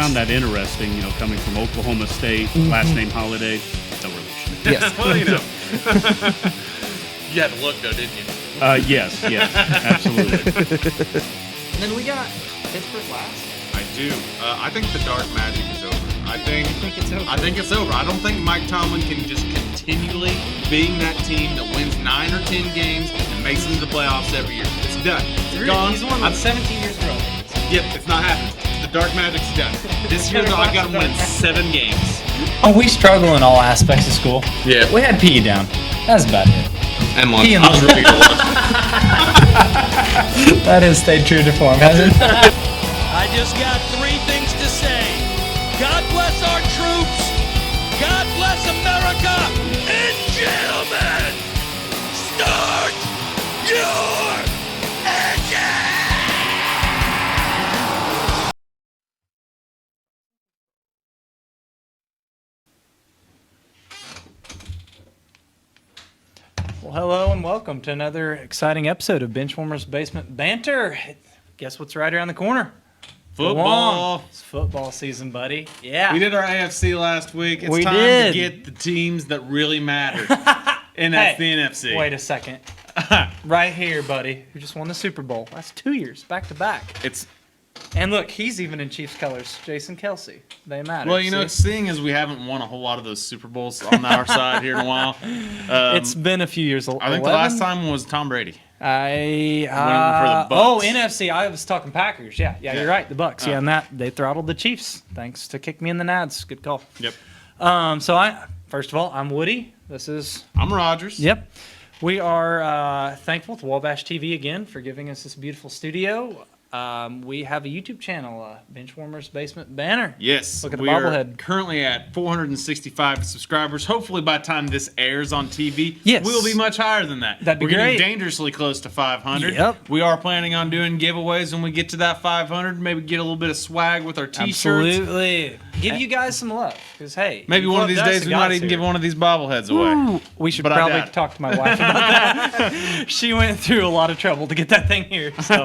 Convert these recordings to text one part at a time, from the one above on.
found that interesting, coming from Oklahoma State, last name Holiday, no relation. Yes. Well, you had to look though, didn't you? Yes, absolutely. And then we got Pittsburgh last. I do. I think the dark magic is over. I think it's over. I think it's over. I don't think Mike Tomlin can just continually being that team that wins 9 or 10 games and makes them to the playoffs every year. It's done. It's gone. He's won 17 years in a row. Yep, it's not happening. The dark magic's done. This year, though, I've got to win 7 games. Oh, we struggle in all aspects of school. Yeah. We had PE down. That's about it. And lunch. PE and I was really good. That has stayed true to form, hasn't it? I just got 3 things to say. God bless our troops. God bless America. And gentlemen, start your engine. Well, hello and welcome to another exciting episode of Benchwarmers Basement Banter. Guess what's right around the corner? Football. It's football season, buddy. Yeah. We did our AFC last week. It's We time did. to get the teams that really matter. And that's the NFC. Wait a second. Right here, buddy, who just won the Super Bowl. That's 2 years back to back. And look, he's even in Chiefs colors. Jason Kelsey. They matter. Well, seeing as we haven't won a whole lot of those Super Bowls on our side here in a while. It's been a few years. I think the last time was Tom Brady. For the oh, Bucks. NFC. I was talking Packers. Yeah, you're right. The Bucks. Yeah, and that they throttled the Chiefs. Thanks to kick me in the nads. Good call. Yep. First of all, I'm Woody. I'm Rogers. Yep. We are thankful to Wabash TV again for giving us this beautiful studio. We have a YouTube channel, Benchwarmers Basement Banner. Yes. Look at the we are bobblehead. currently at 465 subscribers. Hopefully by the time this airs on TV, Yes. we'll be much higher than that. That'd be We're great. getting dangerously close to 500. Yep. We are planning on doing giveaways when we get to that 500. Maybe get a little bit of swag with our T-shirts. Absolutely. Give you guys some love. Because, hey. Maybe you've one of loved these us, days the we might guys even here. give one of these bobbleheads away. Ooh, we should But I probably doubt it. talk to my wife about that. She went through a lot of trouble to get that thing here. So,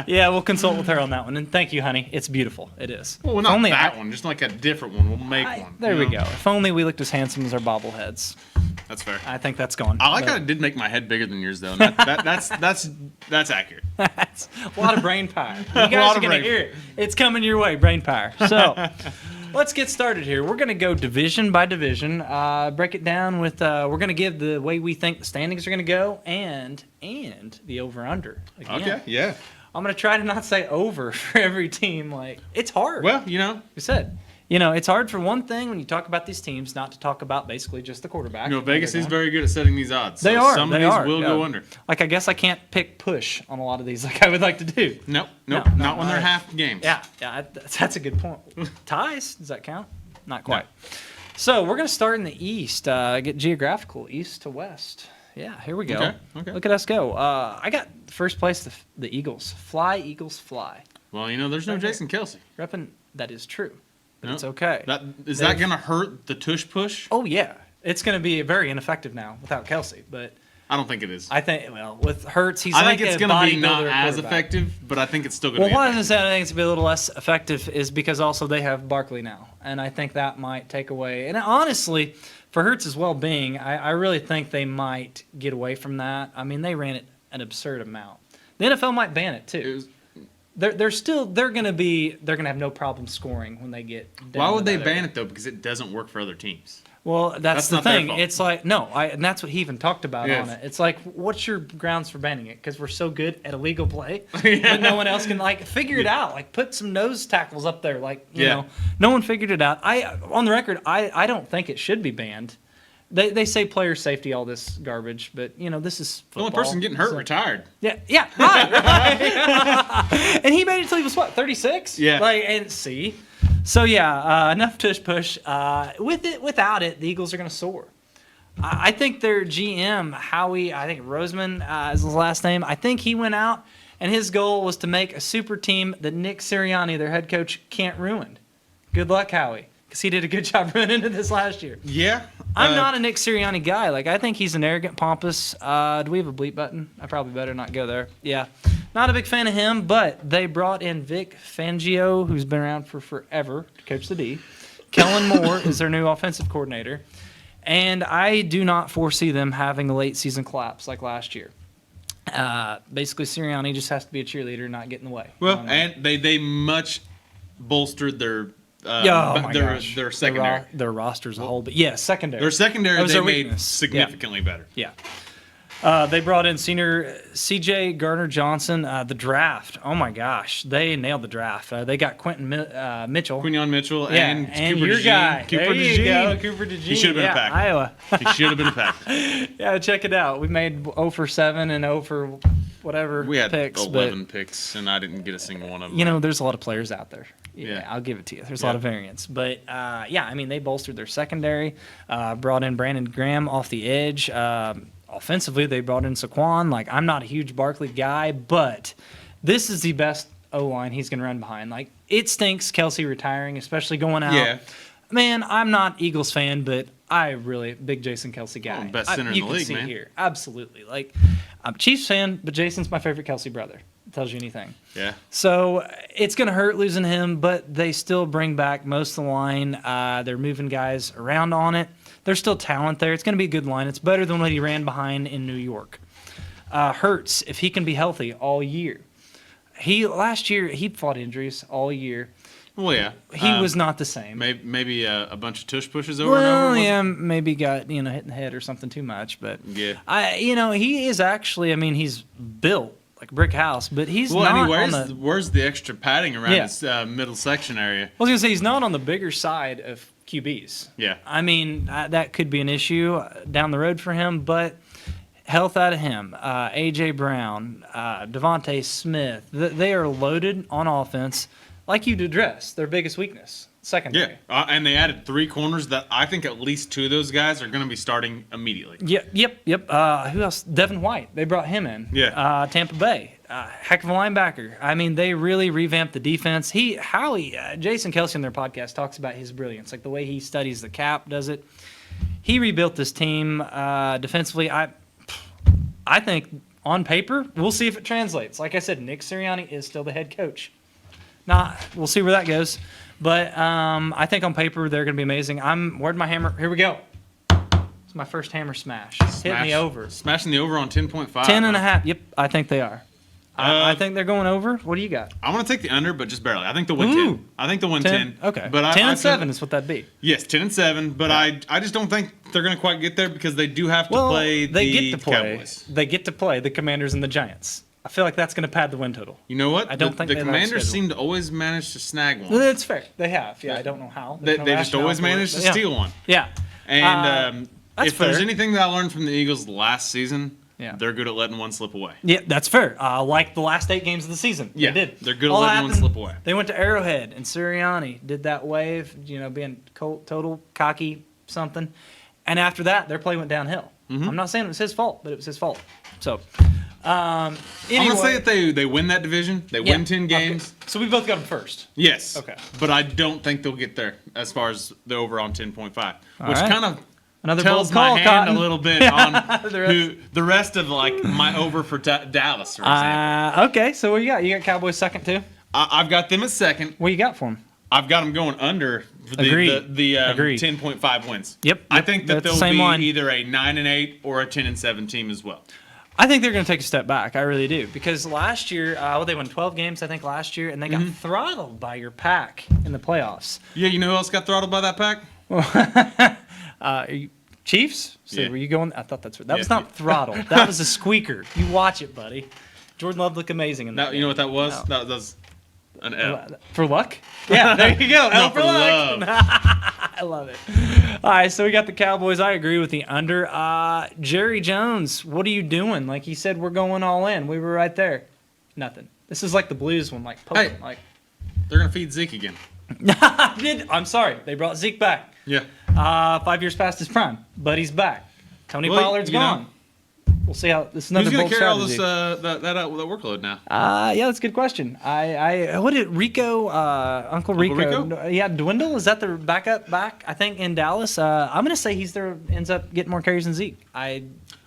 yeah, we'll consult with her on that one. And thank you, honey. It's beautiful. It is. Well, If not only that one, just like a different one. We'll make one. There we go. If only we looked as handsome as our bobbleheads. That's fair. I think that's gone. I like how it did make my head bigger than yours, though. That's accurate. That's a lot of brain power. You lot guys are of going to brain hear it. It's coming your way, brain power. So let's get started here. We're going to go division by division, break it down with, we're going to give the way we think the standings are going to go and the over-under. Again. Okay, yeah. I'm going to try to not say over for every team. Like, it's hard. Well, You said. It's hard for one thing when you talk about these teams not to talk about basically just the quarterback. Vegas is very good at setting these odds. They So are. Some they of these are. will Yeah. go under. Like, I guess I can't pick push on a lot of these like I would like to do. Nope. No, Not when they're half games. Yeah, that's a good point. Ties, does that count? Not quite. No. So we're going to start in the East, get geographical, East to West. Yeah, here we go. Okay. Look at us go. I got first place, the Eagles. Fly, Eagles, fly. Well, there's no Jason Kelsey. Reppin', that is true, but No. it's okay. Is that going to hurt the tush push? Oh, yeah. It's going to be very ineffective now without Kelsey, but I don't think it is. I think, with Hurts, he's I like think it's a going to be bodybuilder not as quarterback. effective, but I think it's still going to Well, be why effective. does that I think it's be a little less effective is because also they have Barkley now, and I think that might take away. And honestly, for Hurts' well-being, I really think they might get away from that. I mean, they ran it an absurd amount. The NFL might ban it too. They're going to have no problem scoring when they get down. Why would to they that ban area. it, though? Because it doesn't work for other teams. Well, that's the not their thing. fault. It's like and that's what he even talked about Yes. on it. It's like, what's your grounds for banning it? Because we're so good at illegal play, but no one else can figure it out. Like, put some nose tackles up there. No one figured it out. On the record, I don't think it should be banned. They say player safety, all this garbage, but this is The football. only person getting hurt retired. Yeah, right. And he made it till he was 36? Yeah. So yeah, enough tush push. Without it, the Eagles are going to soar. I think their GM Howie, I think Roseman is his last name. I think he went out and his goal was to make a super team that Nick Sirianni, their head coach, can't ruin. Good luck, Howie, because he did a good job running into this last year. Yeah. I'm not a Nick Sirianni guy. I think he's an arrogant, pompous. Do we have a bleep button? I probably better not go there. Yeah. Not a big fan of him, but they brought in Vic Fangio, who's been around for forever to coach the D. Kellen Moore is their new offensive coordinator. And I do not foresee them having a late season collapse like last year. Basically, Sirianni just has to be a cheerleader, not get in the way. Well, and they much bolstered their their secondary. Their roster as a whole. But yeah, secondary. Their secondary That was they their made weakness. significantly better. Yeah. They brought in senior C.J. Gardner-Johnson. The draft, oh my gosh, they nailed the draft. They got Quinton Mitchell. Quinyon Mitchell Yeah, and your Cooper guy. Cooper there you DeJean. go, Cooper DeJean. He should have been a Packer. Iowa. He should have been a Packer. Yeah, check it out. We made 0 for 7 and 0 for whatever We had picks. 11 picks, and I didn't get a single one of them. You know, there's a lot of players out there. Yeah. I'll give it to you. There's a lot of variance. But, yeah, I mean, they bolstered their secondary, brought in Brandon Graham off the edge. Offensively, they brought in Saquon. Like, I'm not a huge Barkley guy, but this is the best O-line he's going to run behind. Like, it stinks Kelsey retiring, especially going out. Yeah. Man, I'm not Eagles fan, but I really big Jason Kelsey guy. Oh, best center in you the can league, see man. Here. Absolutely. Like, I'm a Chiefs fan, but Jason's my favorite Kelsey brother. It tells you anything. Yeah. So it's going to hurt losing him, but they still bring back most of the line. They're moving guys around on it. There's still talent there. It's going to be a good line. It's better than what he ran behind in New York. Hurts, if he can be healthy all year. Last year, he fought injuries all year. Well, yeah. He was not the same. Maybe a bunch of tush pushes over and over. Well, was yeah, it? maybe got hit in the head or something too much. But Yeah. he is actually. I mean, he's built like a brick house, but he's Well, not and on the. where's the extra padding around Yeah. his middle section area? I was gonna say he's not on the bigger side of QBs. Yeah. I mean, that could be an issue down the road for him, but health out of him. A.J. Brown, Devontae Smith, they are loaded on offense like you'd address their biggest weakness, secondary. Yeah. And they added 3 corners that I think at least 2 of those guys are going to be starting immediately. Yep. Who else? Devin White. They brought him in. Yeah. Tampa Bay. Heck of a linebacker. I mean, they really revamped the defense. Jason Kelsey on their podcast talks about his brilliance, like the way he studies the cap, does it. He rebuilt this team defensively. I think on paper, we'll see if it translates. Like I said, Nick Sirianni is still the head coach. We'll see where that goes. But I think on paper, they're going to be amazing. Where'd my hammer? Here we go. It's my first hammer smash. Hitting the over. Smashing the over on 10.5. 10.5. Yep, I think they are. I think they're going over. What do you got? I want to take the under, but just barely. I think they'll win Ooh. 10. I think they'll win 10. Okay. But 10 I and 7 is what that'd be. Yes, 10 and 7. But I just don't think they're going to quite get there because they do have to play they the get to play. Cowboys. They get to play the Commanders and the Giants. I feel like that's going to pad the win total. You know what? I don't think the they have a Commanders schedule. seem to always manage to snag one. That's fair. They have. Yeah, I don't know how. They There's no just rationale always for it, manage but to steal one. Yeah. And that's if there's fair. anything that I learned from the Eagles last season, Yeah. they're good at letting one slip away. Yeah, that's fair. Like the last 8 games of the season. Yeah, They did. they're good at All letting one happened- slip away. They went to Arrowhead, and Sirianni did that wave, being total cocky something. And after that, their play went downhill. Mm-hmm. I'm not saying it was his fault, but it was his fault. So, anyway. I'm going to say that they win that division. They win 10 games. Okay. So we both got them first. Yes. Okay. But I don't think they'll get there as far as the over on 10.5, which right. kind of Another tells bold call, my hand Cotton. a little bit on The the rest of like my over for Dallas, for example. Okay, so what you got? You got Cowboys second too? I've got them at second. What you got for them? I've got them going under for the Agreed. 10.5 wins. Yep. I think that That's the they'll same be line. either a 9-8 or a 10-7 team as well. I think they're going to take a step back. I really do. Because last year, they won 12 games, I think, last year, and they got throttled by your pack in the playoffs. Yeah, you know who else got throttled by that pack? Are you Chiefs? So Yeah. were you going? I thought that's that was Yeah. not throttled. That was a squeaker. You watch it, buddy. Jordan Love looked amazing in that. You know what that was? No. That was an L. For luck? Yeah, there you go. L for luck. love. I love it. All right, so we got the Cowboys. I agree with the under. Jerry Jones, what are you doing? Like he said, we're going all in. We were right there. Nothing. This is like the Blues one, like poking, Hey. like. They're going to feed Zeke again. I'm sorry, they brought Zeke back. Yeah. 5 years past his prime, but he's back. Tony Well, Pollard's you know, gone. We'll see how this is another Who's going bold to carry all strategy. this that workload now? Yeah, that's a good question. What did Rico, Uncle Rico? Rico? Yeah, Dwindle, is that the back? I think in Dallas. I'm gonna say ends up getting more carries than Zeke.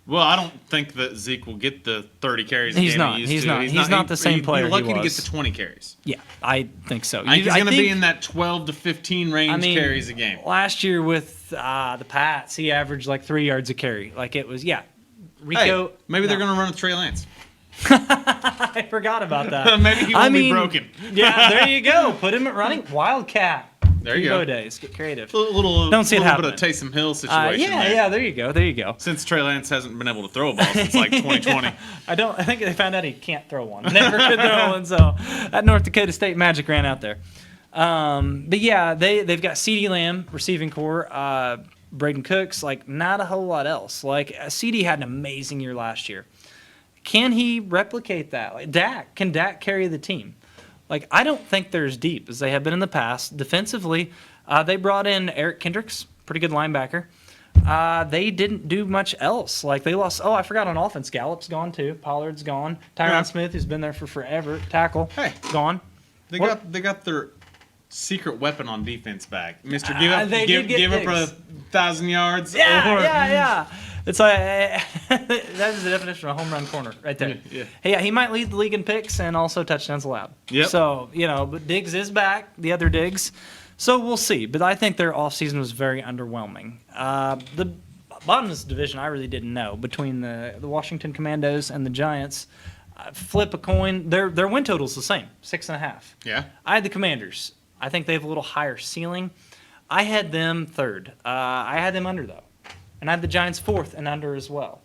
Well, I don't think that Zeke will get the 30 carries. He's game not. he used He's to. not. He's not the same player He's lucky he to get was. to 20 carries. Yeah, I think so. I think he's going to be in that 12 to 15 range carries a game. Last year with the Pats, he averaged like 3 yards a carry. Like it was, Rico. Hey, maybe they're going to run with Trey Lance. I forgot about that. Maybe he won't be broken. Yeah, there you go. Put him at running Wildcat. There you go. Days. Get creative. Don't see it bit happening. of Taysom Hill situation. There you go. There you go. Since Trey Lance hasn't been able to throw a ball since like 2020. I think they found out he can't throw one. Never could throw one. So that North Dakota State magic ran out there. But yeah, they've got CeeDee Lamb receiving core, Braden Cooks, like not a whole lot else. Like CeeDee had an amazing year last year. Can he replicate that? Like Dak, can Dak carry the team? Like I don't think they're as deep as they have been in the past. Defensively, they brought in Eric Kendricks, pretty good linebacker. They didn't do much else. Like they lost. Oh, I forgot on offense. Gallup's gone too. Pollard's gone. Tyron Smith, who's been there for forever, tackle. Hey, gone. They got their secret weapon on defense back. Mister, give up 1,000 yards. Yeah. It's like that is the definition of a home run corner right there. Yeah, he might lead the league in picks and also touchdowns allowed. Yep. So but Diggs is back. The other Diggs. So we'll see. But I think their offseason was very underwhelming. The bottom of this division, I really didn't know between the Washington Commandos and the Giants. Flip a coin. Their win total's the same, 6.5. Yeah. I had the Commanders. I think they have a little higher ceiling. I had them third. I had them under though, and I had the Giants fourth and under as well.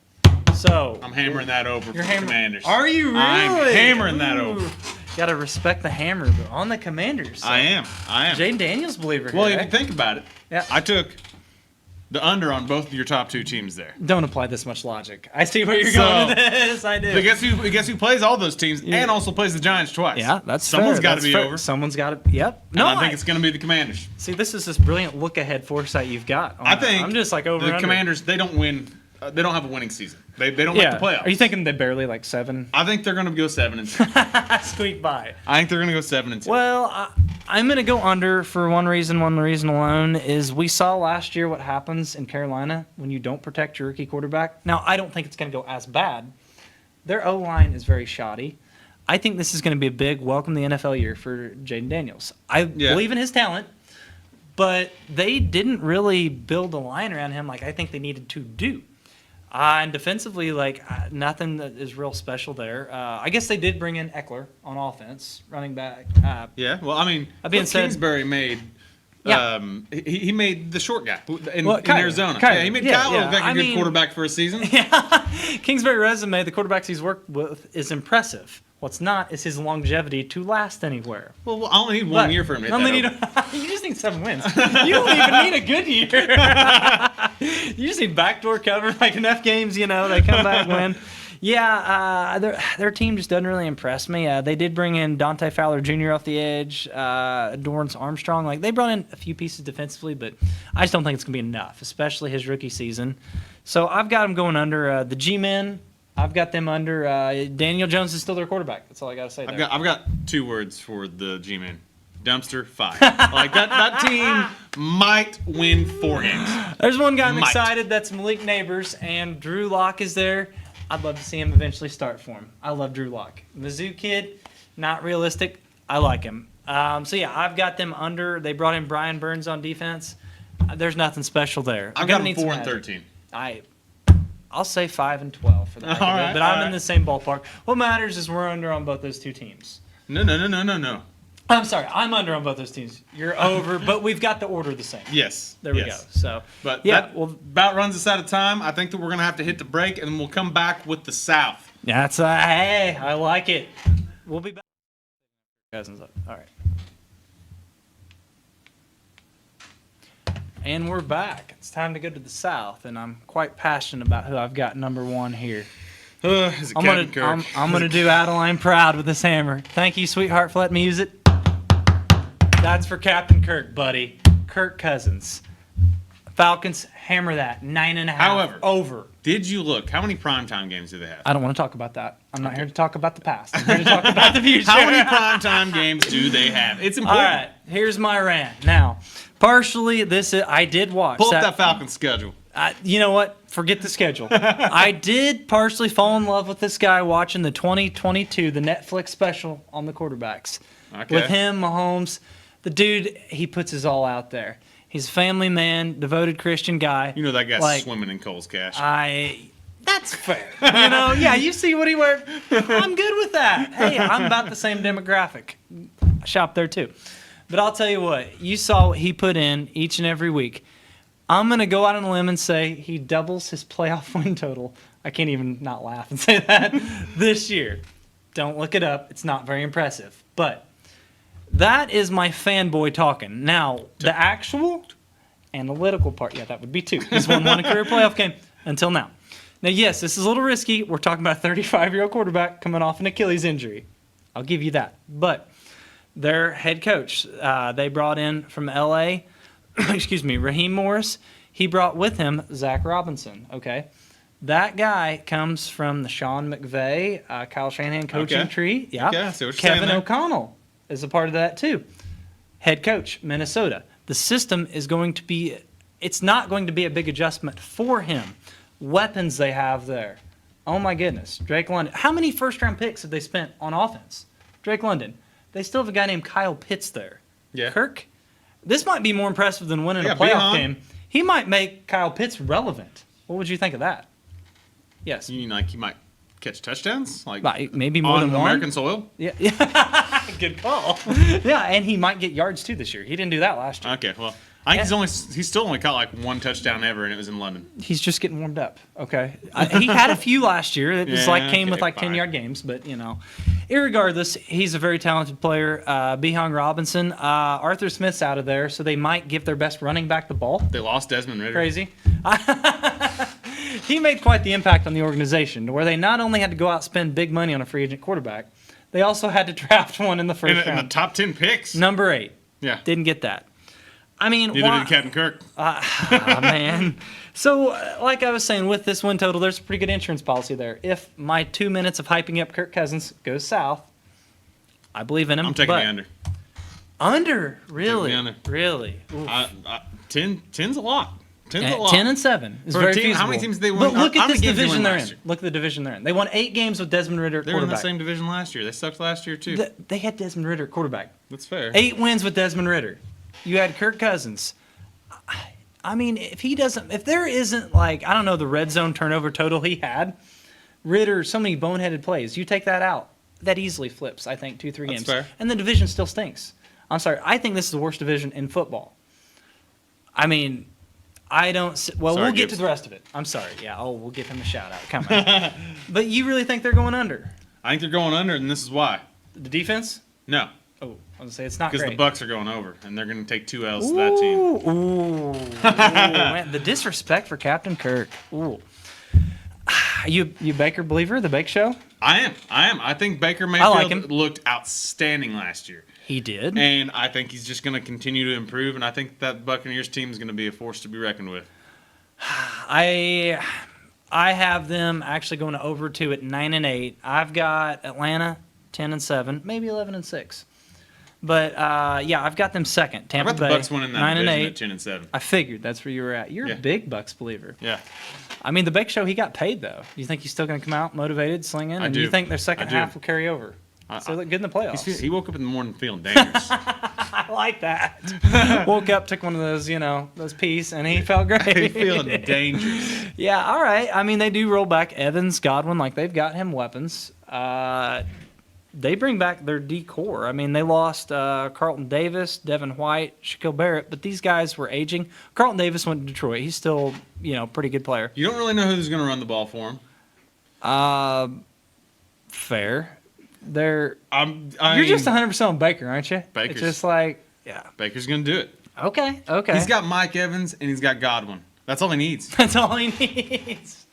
So I'm hammering that over for the Commanders. Are you really? I'm hammering that over. Got to respect the hammer, but on the Commanders. So. I am. Jaden Daniels believer. Well, here, if you think about it, I took the under on both of your top two teams there. Don't apply this much logic. I see where you're going with this. I do. But guess who plays all those teams and also plays the Giants twice? Yeah, that's someone's got to be over. Someone's got to. Yep. No, I think it's going to be the Commanders. See, this is this brilliant look ahead foresight you've got. I think I'm just like over. The Commanders. They don't win. They don't have a winning season. They don't make the playoffs. Are you thinking they barely like 7? I think they're going to go 7-10. Squeak by. I think they're going to go 7-10. Well, I'm going to go under for one reason alone is we saw last year what happens in Carolina when you don't protect your rookie quarterback. Now, I don't think it's going to go as bad. Their O-line is very shoddy. I think this is going to be a big welcome to the NFL year for Jaden Daniels. I believe in his talent, but they didn't really build a line around him like I think they needed to do. And defensively, nothing that is real special there. I guess they did bring in Eckler on offense, running back. Well, I mean, Kingsbury made. He made the short guy in Arizona. He made Kyle look like a good quarterback for a season. Yeah, Kingsbury resume, the quarterbacks he's worked with is impressive. What's not is his longevity to last anywhere. Well, I only need 1 year for him to hit that. You just need 7 wins. You don't even need a good year. You just need backdoor cover, like enough games, they come back, win. Yeah, their team just doesn't really impress me. They did bring in Dante Fowler Jr. off the edge, Dorrance Armstrong. Like they brought in a few pieces defensively, but I just don't think it's gonna be enough, especially his rookie season. So I've got him going under the G-men. I've got them under. Daniel Jones is still their quarterback. That's all I got to say there. I've got 2 words for the G-men. Dumpster fire. Like that team might win 4 games. There's one guy I'm excited. That's Malik Neighbors, and Drew Lock is there. I'd love to see him eventually start for him. I love Drew Lock. Mizzou kid, not realistic. I like him. I've got them under. They brought in Brian Burns on defense. There's nothing special there. I've got them 4-13. I'll say 5-12 for that. But I'm in the same ballpark. What matters is we're under on both those two teams. No. I'm sorry. I'm under on both those teams. You're over, but we've got the order the same. Yes. There we go. So, but that about runs us out of time. I think that we're going to have to hit the break, and then we'll come back with the South. That's hey, I like it. We'll be back. Cousins up. All right. And we're back. It's time to go to the South, and I'm quite passionate about who I've got number 1 here. I'm gonna do Adeline proud with this hammer. Thank you, sweetheart, for letting me use it. That's for Captain Kirk, buddy. Kirk Cousins. Falcons, hammer that. 9.5. However, over. Did you look? How many primetime games do they have? I don't want to talk about that. I'm not here to talk about the past. I'm here to talk about the future. How many primetime games do they have? It's important. All right, here's my rant. Now, partially, I did watch. Pull up that Falcons schedule. You know what? Forget the schedule. I did partially fall in love with this guy watching the 2022, the Netflix special on the quarterbacks. Okay. With him, Mahomes, the dude, he puts his all out there. He's a family man, devoted Christian guy. You know that guy's Like, swimming in Cole's cash. That's fair. Yeah, you see what he wears. I'm good with that. Hey, I'm about the same demographic. I shop there too. But I'll tell you what, you saw what he put in each and every week. I'm going to go out on a limb and say he doubles his playoff win total. I can't even not laugh and say that this year. Don't look it up. It's not very impressive. But that is my fanboy talking. Now, the actual analytical part, yeah, that would be 2. He's won one career playoff game until now. Now, yes, this is a little risky. We're talking about a 35-year-old quarterback coming off an Achilles injury. I'll give you that. But their head coach, they brought in from L.A., Raheem Morris. He brought with him Zach Robinson, okay? That guy comes from the Sean McVay, Kyle Shanahan coaching tree. Yeah. Okay, I see what you're Kevin saying there. O'Connell is a part of that too. Head coach, Minnesota. The system is going to be, it's not going to be a big adjustment for him. Weapons they have there. Oh my goodness. Drake London. How many first-round picks have they spent on offense? Drake London. They still have a guy named Kyle Pitts there. Yeah. Kirk. This might be more impressive than winning a Yeah, playoff Beyond. game. He might make Kyle Pitts relevant. What would you think of that? Yes. You mean like he might catch touchdowns? Like Maybe more on than one. American soil? Yeah. Good call. Yeah, and he might get yards too this year. He didn't do that last year. Okay, well, I think he's still only caught like one touchdown ever, and it was in London. He's just getting warmed up. Okay. He had a few last year. It was Yeah, came with okay, like fine. 10-yard games, but irregardless, he's a very talented player. Behong Robinson, Arthur Smith's out of there, so they might give their best running back the ball. They lost Desmond Ridder. Crazy. He made quite the impact on the organization, to where they not only had to go out and spend big money on a free agent quarterback, they also had to draft one in the first In the round. top 10 picks. Number 8. Yeah. Didn't get that. I mean, Neither did Captain Kirk. man. So, like I was saying, with this win total, there's a pretty good insurance policy there. If my 2 minutes of hyping up Kirk Cousins goes south, I believe in him. I'm taking but the under. Under? Really? the under. Really? Oof. 10's a lot. 10's a lot. 10 and 7 is For a very team, feasible. how many teams did they win? But look How at many this games did they division win they're last in. year? Look at the division they're in. They won 8 games with Desmond Ridder They were in the quarterback. same division last year. They sucked last year, too. They had Desmond Ridder quarterback. That's fair. 8 wins with Desmond Ridder. You had Kirk Cousins. I mean, if there isn't the red zone turnover total he had, Ridder, so many boneheaded plays, you take that out, that easily flips, I think, 2-3 games. fair. And the division still stinks. I'm sorry, I think this is the worst division in football. I mean, we'll Sorry, get Gibbs. to the rest of it. I'm sorry, yeah, we'll give him a shout out. Come on. But you really think they're going under? I think they're going under, and this is why. The defense? No, Oh, I was going to say it's not because great. the Bucks are going over, and they're going to take 2 L's to that team. Ooh, man, the disrespect for Captain Kirk. Ooh. You Baker believer, the Bake Show? I am. I think Baker like him. Mayfield looked outstanding last year. He did. And I think he's just going to continue to improve, and I think that Buccaneers team is going to be a force to be reckoned with. I have them actually going over to at 9-8. I've got Atlanta 10-7, maybe 11-6. But yeah, I've got them second. Tampa How about the Bay Bucks winning that division 9-8. at 10-7? I figured that's where you were at. You're Yeah. a big Bucks believer. Yeah. I mean, the Bake Show, he got paid though. You think he's still going to come out motivated, slinging, I and do. you think their second I do. half will carry over? So they look good in the playoffs. He woke up in the morning feeling dangerous. I like that. Woke up, took one of those, those peas, and he felt great. He's feeling dangerous. Yeah, all right. I mean, they do roll back Evans, Godwin, like they've got him weapons. They bring back their D-core. I mean, they lost Carlton Davis, Devin White, Shaquille Barrett, but these guys were aging. Carlton Davis went to Detroit. He's still, pretty good player. You don't really know who's going to run the ball for him. Fair. You're You're just 100% on Baker, aren't you? Baker's- It's just like, yeah. Baker's going to do it. Okay. He's got Mike Evans and he's got Godwin. That's all he needs. That's all he needs.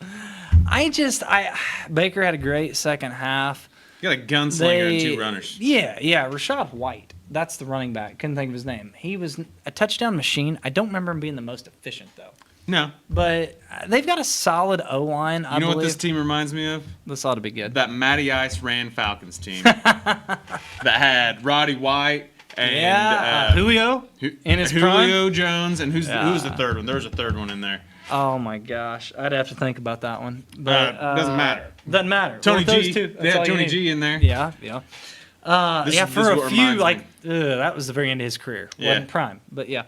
Baker had a great second half. You got a gunslinger and 2 runners. Yeah. Rashad White. That's the running back. Couldn't think of his name. He was a touchdown machine. I don't remember him being the most efficient, though. No. But they've got a solid O-line, I You know believe. what this team reminds me of? This ought to be good. That Matty Ice ran Falcons team. That had Roddy White and Julio in his prime. Julio Jones, and who's the third one? There was a third one in there. Oh my gosh, I'd have to think about that one. But Doesn't matter. Doesn't matter. Tony Well, G. Those two, They that's had all you Tony need. G in there. Yeah, yeah. This Yeah, is for what a few, reminds me. that was the very end of his career. Yeah. Wasn't prime, but yeah.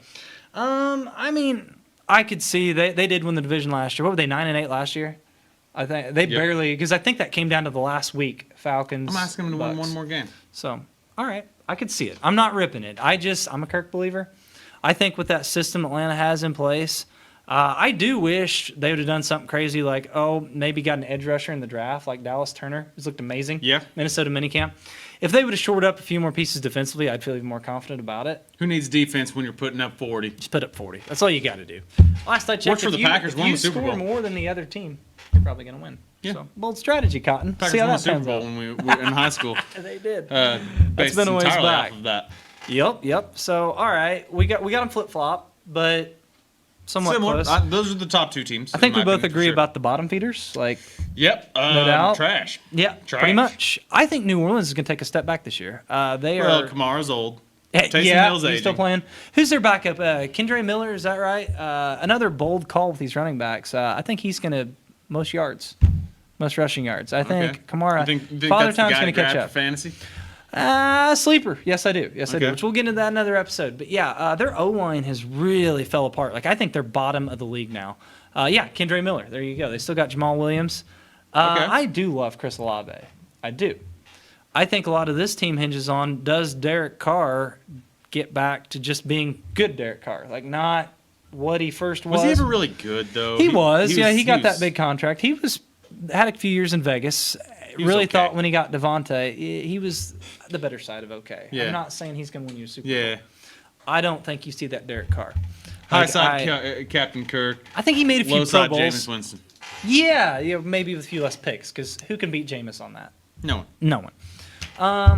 I mean, I could see they did win the division last year. What were they, 9-8 last year? I think they barely, because I think that came down to the last week. Falcons. I'm asking them to win Bucks. one more game. So, all right, I could see it. I'm not ripping it. I'm a Kirk believer. I think with that system Atlanta has in place, I do wish they would have done something crazy like, maybe got an edge rusher in the draft like Dallas Turner, who's looked amazing. Yeah. Minnesota minicamp. If they would have shored up a few more pieces defensively, I'd feel even more confident about it. Who needs defense when you're putting up 40? Just put up 40. That's all you got to do. Last I checked, Worked for the Packers, if won you the Super score Bowl. more than the other team, you're probably going to win. Yeah. So, bold strategy, Cotton. Packers See how won that the Super pans Bowl out. when we were in high school. They did. Based been a ways entirely back. off of that. Yep. So, all right, we got them flip flop, but somewhat Similar. close. Those are the top two teams. I think in we my both opinion, for agree sure. about the bottom feeders. Like, Yep. no doubt. Trash. yeah, Trash. pretty much. I think New Orleans is going to take a step back this year. They Well, are. Kamara's old. Yeah, Taysom Hill's he's still aging. playing. Who's their backup? Kendre Miller, is that right? Another bold call with these running backs. I think he's going to most rushing yards. I think Okay. Kamara. You think Father that's the Time's guy going to catch grabbed up. for fantasy? Sleeper. Yes, I do. I do. Okay. Which we'll get into that in another episode. But yeah, their O-line has really fell apart. Like, I think they're bottom of the league now. Kendre Miller. There you go. They still got Jamal Williams. Okay. I do love Chris Olave. I do. I think a lot of this team hinges on, does Derek Carr get back to just being good Derek Carr? Like, not what he first was. Was he ever really good, though? He was. He got was- that big contract. He had a few years in Vegas. was Really okay. thought when he got Devontae, he was the better side of okay. Yeah. I'm not saying he's going to win you a Super Yeah. Bowl. I don't think you see that Derek Carr. High Like, side Captain Kirk. I think he made a few Low Pro side Bowls. Jameis Winston. Yeah, maybe with a few less picks, because who can beat Jameis on that? No one. No one.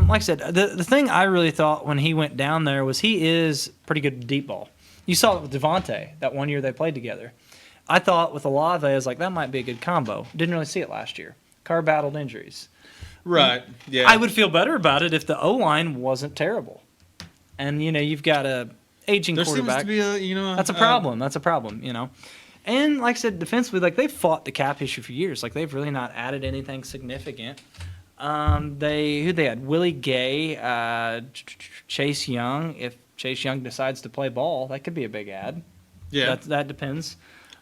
Like I said, the thing I really thought when he went down there was he is pretty good at deep ball. You saw it with Devontae that one year they played together. I thought with Olave, I was like, that might be a good combo. Didn't really see it last year. Carr battled injuries. Right. Yeah. I would feel better about it if the O-line wasn't terrible. And, you've got a aging There seems quarterback. to be a, That's a problem. That's a problem, And like I said, defensively, like they've fought the cap issue for years. Like they've really not added anything significant. They had Willie Gay, Chase Young. If Chase Young decides to play ball, that could be a big ad. Yeah. That depends.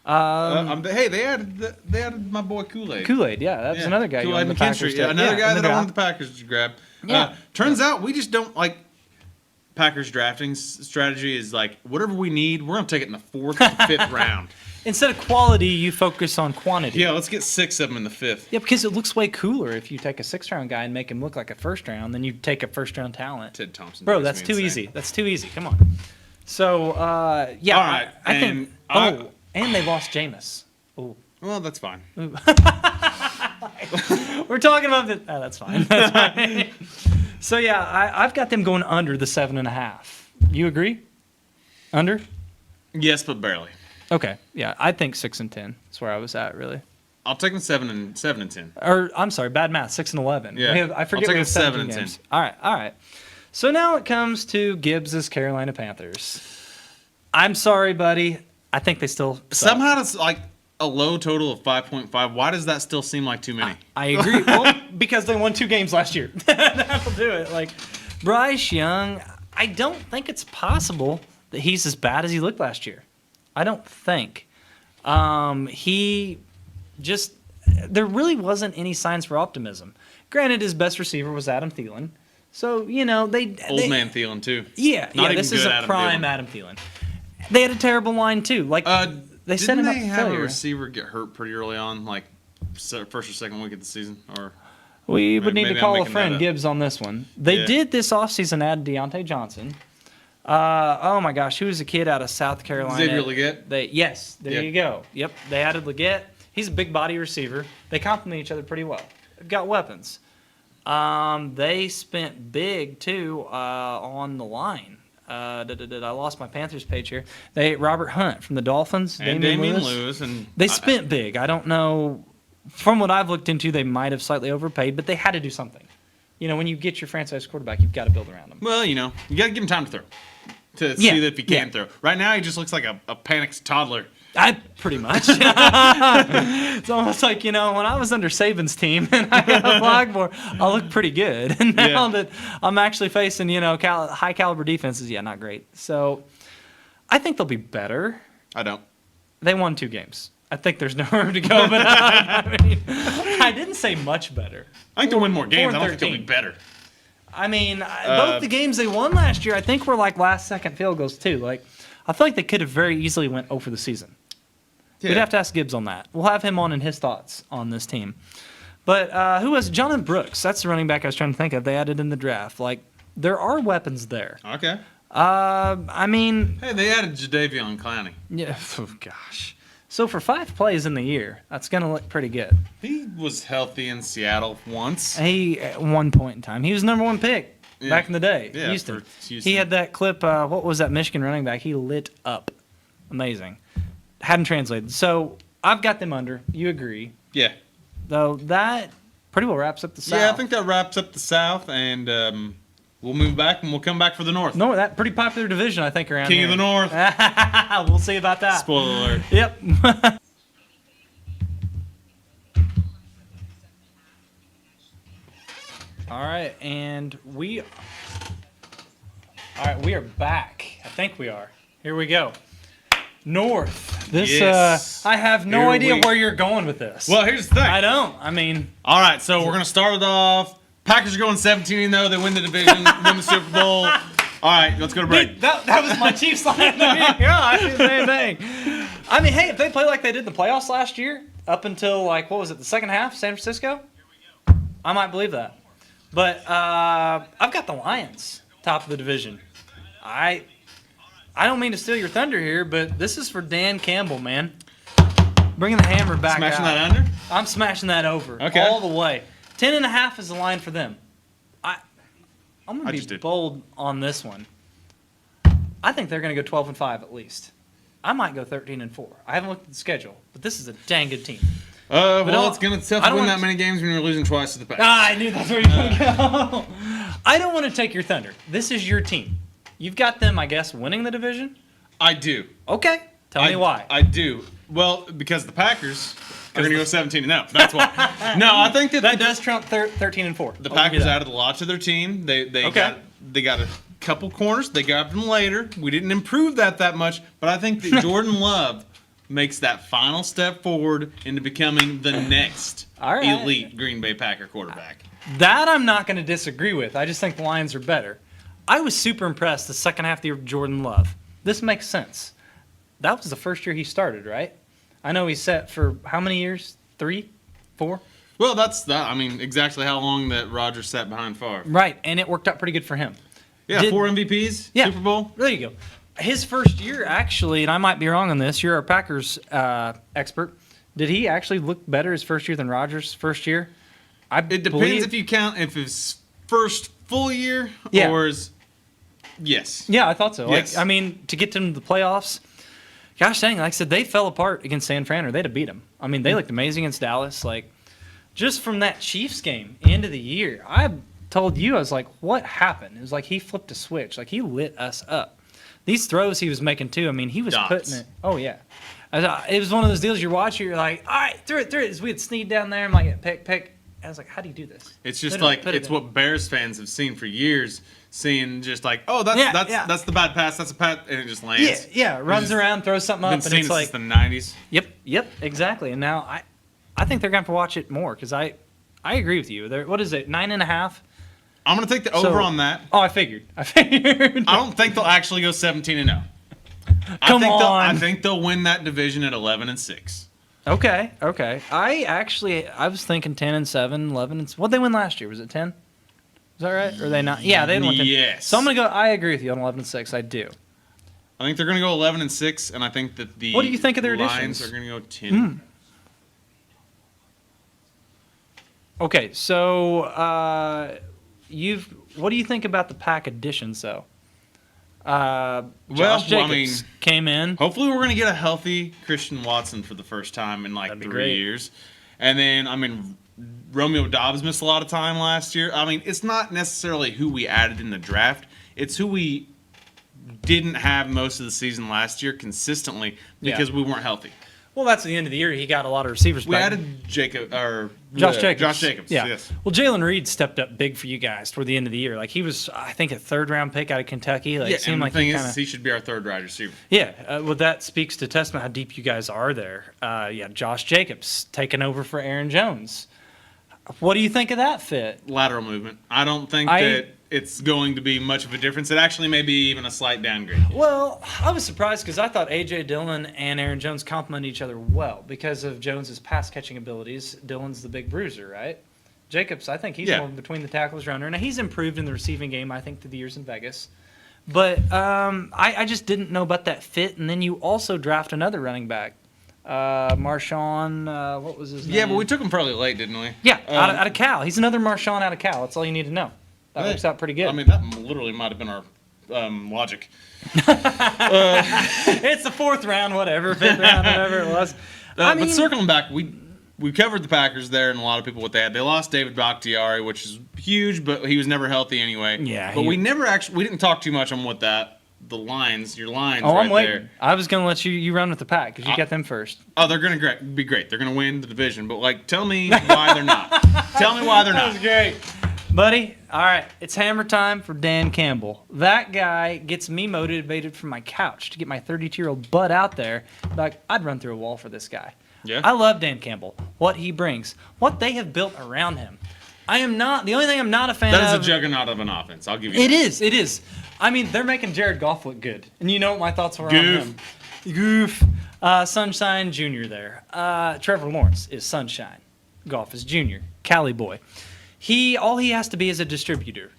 Hey, they added my boy Kool-Aid. Kool-Aid, yeah, that was another guy. you Kool-Aid wanted the McKinstry. Packers Yeah, to- another guy in the that I draft. wanted the Packers to grab. Yeah. Turns out we just don't like Packers drafting strategy is like whatever we need, we're gonna take it in the 4th to 5th round. Instead of quality, you focus on quantity. Yeah, let's get 6 of them in the 5th. Yeah, because it looks way cooler if you take a 6th-round guy and make him look like a 1st-round than you take a 1st-round talent. Ted Thompson. Bro, drives that's me too insane. easy. That's too easy. Come on. So, yeah. All right, I think. and And they lost Jameis. Ooh. Well, that's fine. We're talking about the. Oh, that's fine. That's fine. So, yeah, I've got them going under the 7.5. You agree? Under? Yes, but barely. Okay. Yeah, I think 6 and 10. That's where I was at, really. I'll take them 7 and 10. Or, I'm sorry, bad math. 6 and 11. Yeah. I forget I'll take we have them 7 17 and 10. games. All right. So now it comes to Gibbs' Carolina Panthers. I'm sorry, buddy. I think they still suck. Somehow it's like a low total of 5.5. Why does that still seem like too many? I agree. Well, because they won 2 games last year. That'll do it. Like, Bryce Young, I don't think it's possible that he's as bad as he looked last year. I don't think. He just, there really wasn't any signs for optimism. Granted, his best receiver was Adam Thielen. So, Old man Thielen, too. Yeah, Not even this is good a Adam prime Thielen. Adam Thielen. They had a terrible line, too. Like, they set him Didn't up they for have a failure. receiver get hurt pretty early on, like first or second week of the season? Or We would need maybe to I'm call a making that friend up. Gibbs on this one. They Yeah. did this offseason add Deontay Johnson. Oh my gosh, who was a kid out of South Carolina? Xavier Legette? There you go. Yep, they added Legette. He's a big body receiver. They complement each other pretty well. They've got weapons. They spent big too on the line. I lost my Panthers page here. Robert Hunt from the Dolphins and Damian Lewis. And They spent big. I don't know. From what I've looked into, they might have slightly overpaid, but they had to do something. When you get your franchise quarterback, you've got to build around him. Well, you got to give him time to throw. To Yeah, see if he can yeah. throw. Right now, he just looks like a panicked toddler I pretty much. It's almost like, when I was under Saban's team and I got a flag for, I looked pretty good. And now that I'm actually facing, high caliber defenses, not great. So I think they'll be better. I don't. They won 2 games. I think there's no room to go, but I didn't say much better. I think they'll win more games. I don't 4-13. think they'll be better. Both the games they won last year, I think were like last-second field goals too. Like, I feel like they could have very easily went 0 for the season. Yeah. We'd have to ask Gibbs on that. We'll have him on and his thoughts on this team. But who was Jonathan Brooks? That's the running back I was trying to think of. They added in the draft. Like, there are weapons there. Okay. Hey, they added Jadeveon Clowney. Yeah. Oh, gosh. So for 5 plays in the year, that's going to look pretty good. He was healthy in Seattle once. At one point in time, he was number 1 pick back in the day. Yeah, Houston. for Houston. He had that clip. What was that Michigan running back? He lit up. Amazing. Hadn't translated. So I've got them under. You agree? Yeah. Though that pretty well wraps up the South. Yeah, I think that wraps up the South, and we'll move back and we'll come back for the North. No, that pretty popular division, I think, around King here. of the North. We'll see about that. Spoiler alert. Yep. All right, and we are back. I think we are. Here we go. North. This Yes. I have no Here idea we- where you're going with this. Well, here's the thing. I don't. All right, so we're going to start it off. Packers are going 17-0. They win the division, win the Super Bowl. All right, let's go to break. That was my Chiefs line. Yeah, I did the same thing. Hey, if they play like they did in the playoffs last year, up until what was it, the second half, San Francisco? I might believe that. But I've got the Lions top of the division. I don't mean to steal your thunder here, but this is for Dan Campbell, man. Bringing the hammer back Smashing out. that under? I'm smashing that over. Okay. All the way. 10.5 is the line for them. I'm going to be bold on this one. I think they're going to go 12-5 at least. I might go 13-4. I haven't looked at the schedule, but this is a dang good team. Well, it's going to tough I to don't win want that many games when you're losing twice to the Packers. I knew that's where you were going to go. I don't want to take your thunder. This is your team. You've got them, I guess, winning the division? I do. Okay. Tell me why. I do. Well, because the Packers are going to go 17-0. That's why. No, I think that does trump 13-4. The Packers added a lot to their team. They got a couple corners. They got them later. We didn't improve that much, but I think that Jordan Love makes that final step forward into becoming the next elite Green Bay Packer quarterback. That I'm not going to disagree with. I just think the Lions are better. I was super impressed the second half of the year with Jordan Love. This makes sense. That was the first year he started, right? I know he's set for how many years? 3? 4? Well, that's that. I mean, exactly how long that Rodgers sat behind Favre. Right, and it worked out pretty good for him. Yeah, 4 MVPs, Super Bowl. There you go. His first year, actually, and I might be wrong on this, you're a Packers expert. Did he actually look better his first year than Rodgers' first year? It depends if you count if his first full year or his... Yes. Yeah, I thought so. Yes. To get them to the playoffs, gosh dang, like I said, they fell apart against San Fran, or they'd have beat them. They looked amazing against Dallas. Just from that Chiefs game, end of the year, I told you, I was like, what happened? It was like he flipped a switch. Like, he lit us up. These throws he was making, too, he was putting it. Oh, yeah. It was one of those deals you're watching, you're like, all right, through it. As we had sneed down there, I'm like, pick. I was like, how do you do this? It's just it's what Bears fans have seen for years, seeing just like, oh, that's the bad pass, that's a pass, and it just lands. Yeah, runs around, throws something up, and it's like since the 90s. Yep, exactly. And now I think they're going to have to watch it more because I agree with you. What is it, 9.5? I'm going to take the over on that. Oh, I figured. I don't think they'll actually go 17-0. I think they'll win that division at 11-6. Okay. I was thinking 10-7, 11. What'd they win last year? Was it 10? Is that right? Or are they not? Yeah, they didn't win 10. Yes. So I'm gonna go. I agree with you on 11-6. I do. I think they're gonna go 11-6, and I think that the What do you think of their Lions additions? are gonna go 10. Okay, so what do you think about the Pack additions though? Josh Jacobs came in. Hopefully, we're going to get a healthy Christian Watson for the first time in 3 years. And then, Romeo Dobbs missed a lot of time last year. It's not necessarily who we added in the draft. It's who we didn't have most of the season last year consistently because we weren't healthy. Well, that's the end of the year. He got a lot of receivers We back. added Josh Jacobs. Josh Jacobs. Yeah. Yes. Well, Jalen Reed stepped up big for you guys toward the end of the year. Like he was, I think, a 3rd-round pick out of Kentucky. Like Yeah, it seemed and like the thing he he should be our 3rd wide receiver. Yeah, well, that speaks to testament how deep you guys are there. Josh Jacobs taking over for Aaron Jones. What do you think of that fit? Lateral movement. I don't think that it's going to be much of a difference. It actually may be even a slight downgrade. Well, I was surprised because I thought A.J. Dillon and Aaron Jones complement each other well because of Jones's pass-catching abilities. Dillon's the big bruiser, right? Jacobs, I think he's more between the tackles runner. Now, he's improved in the receiving game, I think, through the years in Vegas. But I just didn't know about that fit. And then you also draft another running back. Marshawn, what was his name? Yeah, but we took him fairly late, didn't we? Yeah, out of Cal. He's another Marshawn out of Cal. That's all you need to know. That works out pretty good. I mean, that literally might have been our logic. It's the 4th round, whatever, 5th round, whatever it was. But circling back, we covered the Packers there, and a lot of people what they had. They lost David Bakhtiari, which is huge, but he was never healthy anyway. Yeah. But we didn't talk too much on what your lines Oh, right I'm waiting. there. I was going to let you run with the pack because you got them first. Oh, they're going to be great. They're going to win the division. But, tell me why they're not. Tell me why they're not. That was great. Buddy, all right, it's hammer time for Dan Campbell. That guy gets me motivated from my couch to get my 32-year-old butt out there. Like, I'd run through a wall for this guy. Yeah. I love Dan Campbell, what he brings, what they have built around him. The only thing I'm not a fan of. That is a juggernaut of an offense. I'll give you It that. is. I mean, they're making Jared Goff look good. And you know what my thoughts were on Goof. him. Goof. Sunshine Jr. there. Trevor Lawrence is Sunshine. Goff is Junior. Cali boy. All he has to be is a distributor.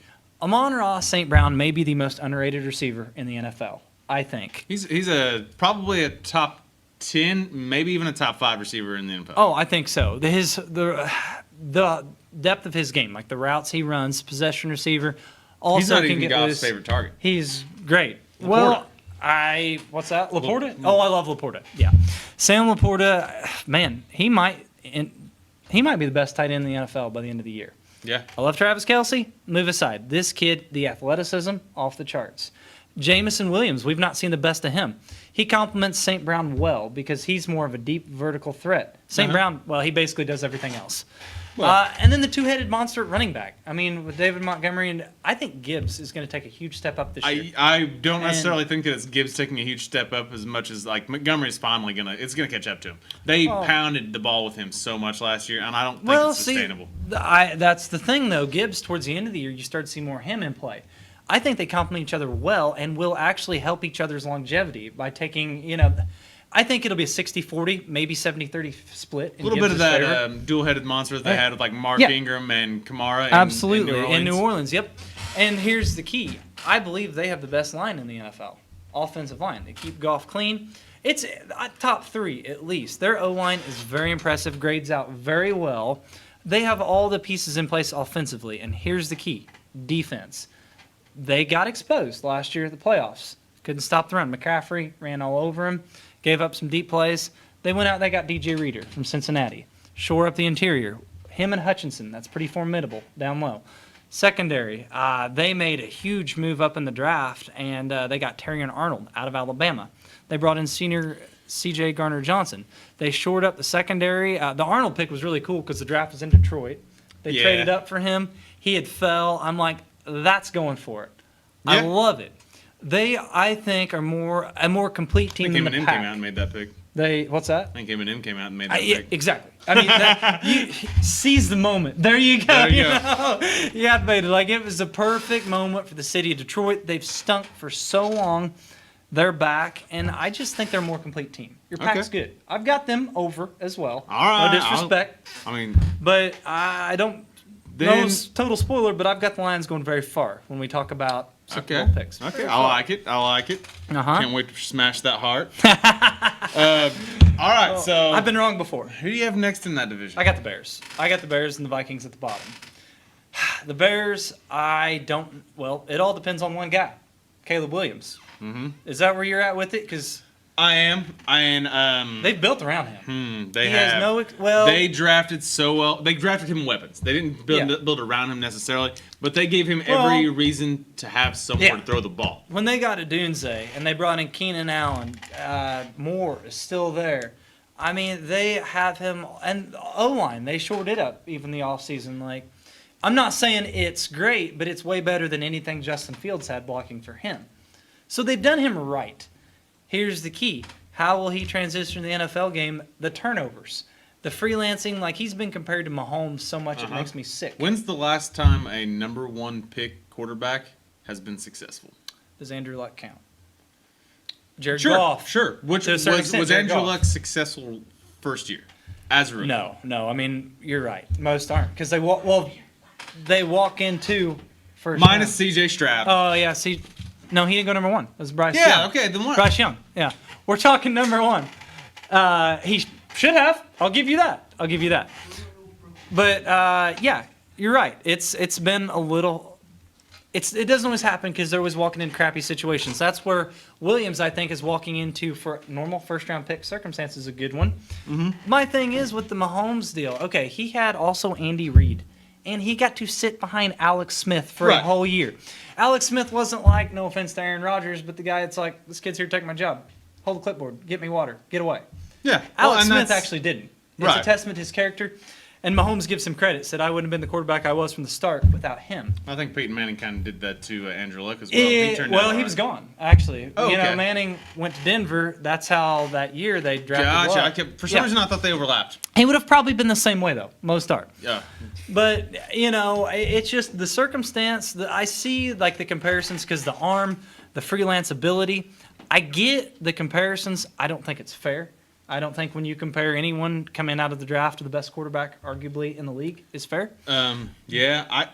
Amon-Ra St. Brown may be the most underrated receiver in the NFL, I think. He's probably a top 10, maybe even a top 5 receiver in the NFL. Oh, I think so. The depth of his game, like the routes he runs, possession receiver, also he's not can even get Goff's loose. favorite target. He's great. Laporta. Well, what's that? Laporta? Oh, I love Laporta. Yeah, Sam Laporta, man, he might be the best tight end in the NFL by the end of the year. Yeah. I love Travis Kelce. Move aside. This kid, the athleticism, off the charts. Jamison Williams, we've not seen the best of him. He complements St. Brown well because he's more of a deep vertical threat. St. Brown, well, he basically does everything else. And then the 2-headed monster at running back. I mean, with David Montgomery, and I think Gibbs is going to take a huge step up this year. I don't necessarily think that it's Gibbs taking a huge step up as much as Montgomery's finally gonna catch up to him. They pounded the ball with him so much last year, and I don't think it's sustainable. That's the thing though. Gibbs towards the end of the year, you start to see more him in play. I think they complement each other well and will actually help each other's longevity by taking, I think it'll be a 60-40, maybe 70-30 split. A little bit of that dual-headed monster that they had with Mark Ingram and Kamara. Absolutely, in New Orleans. Yep. And here's the key: I believe they have the best line in the NFL, offensive line. They keep Goff clean. It's top 3 at least. Their O-line is very impressive, grades out very well. They have all the pieces in place offensively, and here's the key: defense. They got exposed last year at the playoffs. Couldn't stop the run. McCaffrey ran all over him. Gave up some deep plays. They went out, they got DJ Reader from Cincinnati. Shore up the interior. Him and Hutchinson, that's pretty formidable down low. Secondary, they made a huge move up in the draft, and they got Terrion Arnold out of Alabama. They brought in senior C.J. Garner-Johnson. They shored up the secondary. The Arnold pick was really cool because the draft was in Detroit. They traded up for him. He had fell. I'm like, that's going for it. Yeah. I love it. They, I think, are a more complete team than the Pack. Came out and made that pick. What's that? I think M&M came out and made that pick. Exactly. I mean, you seize the moment. There you go. There you go. Yeah, made it. It was a perfect moment for the city of Detroit. They've stunk for so long. They're back, and I just think they're a more complete team. Your Pack's good. I've got them over as well. All right. No disrespect. But I don't. No total spoiler, but I've got the Lions going very far when we talk about Super Bowl picks. Okay, I like it. Can't wait to smash that heart. All right, so I've been wrong before. Who do you have next in that division? I got the Bears. And the Vikings at the bottom. The Bears, it all depends on one guy, Caleb Williams. Mm-hmm. Is that where you're at with it? Because I am. They've built around him. They He have. has no well. They drafted so well. They drafted him weapons. They didn't build around him necessarily, but they gave him every reason to have somewhere to throw the ball. When they got to Dunze and they brought in Keenan Allen, Moore is still there. I mean, they have him, and O-line, they shored it up even the offseason. Like, I'm not saying it's great, but it's way better than anything Justin Fields had blocking for him. So they've done him right. Here's the key. How will he transition to the NFL game? The turnovers. The freelancing, like he's been compared to Mahomes so much it makes me sick. When's the last time a number 1 pick quarterback has been successful? Does Andrew Luck count? Jared Sure, Goff. sure. Which To a certain extent, was Jared Andrew Goff. Luck successful first year as a rookie? No. I mean, you're right. Most aren't because they walk into first Minus round. C.J. Stroud. Oh yeah, see, no, he didn't go number 1. It was Bryce Yeah, Young. okay, then what? Bryce Young. Yeah, we're talking number 1. He should have. I'll give you that. But yeah, you're right. It's been a little. It doesn't always happen because they're always walking in crappy situations. That's where Williams, I think, is walking into for normal first-round pick circumstances a good one. Mm-hmm. My thing is with the Mahomes deal. Okay, he had also Andy Reid, and he got to sit behind Alex Smith for a whole year. Alex Smith wasn't like, no offense to Aaron Rodgers, but the guy that's like, this kid's here to take my job. Hold the clipboard. Get me water. Get away. Yeah. Alex Smith actually didn't. It's Right. a testament to his character. And Mahomes gives him credit. Said, I wouldn't have been the quarterback I was from the start without him. I think Peyton Manning kind of did that to Andrew Luck as well. He turned out all he right. was gone, actually. Oh, You know, okay. Manning went to Denver. That's how that year they drafted Luck. For some reason, I thought they overlapped. He would have probably been the same way, though. Most are. Yeah. But, you know, it's just the circumstance. I see, like, the comparisons because the arm, the freelance ability. I get the comparisons. I don't think it's fair. I don't think when you compare anyone coming out of the draft to the best quarterback, arguably, in the league, is fair. Yeah, I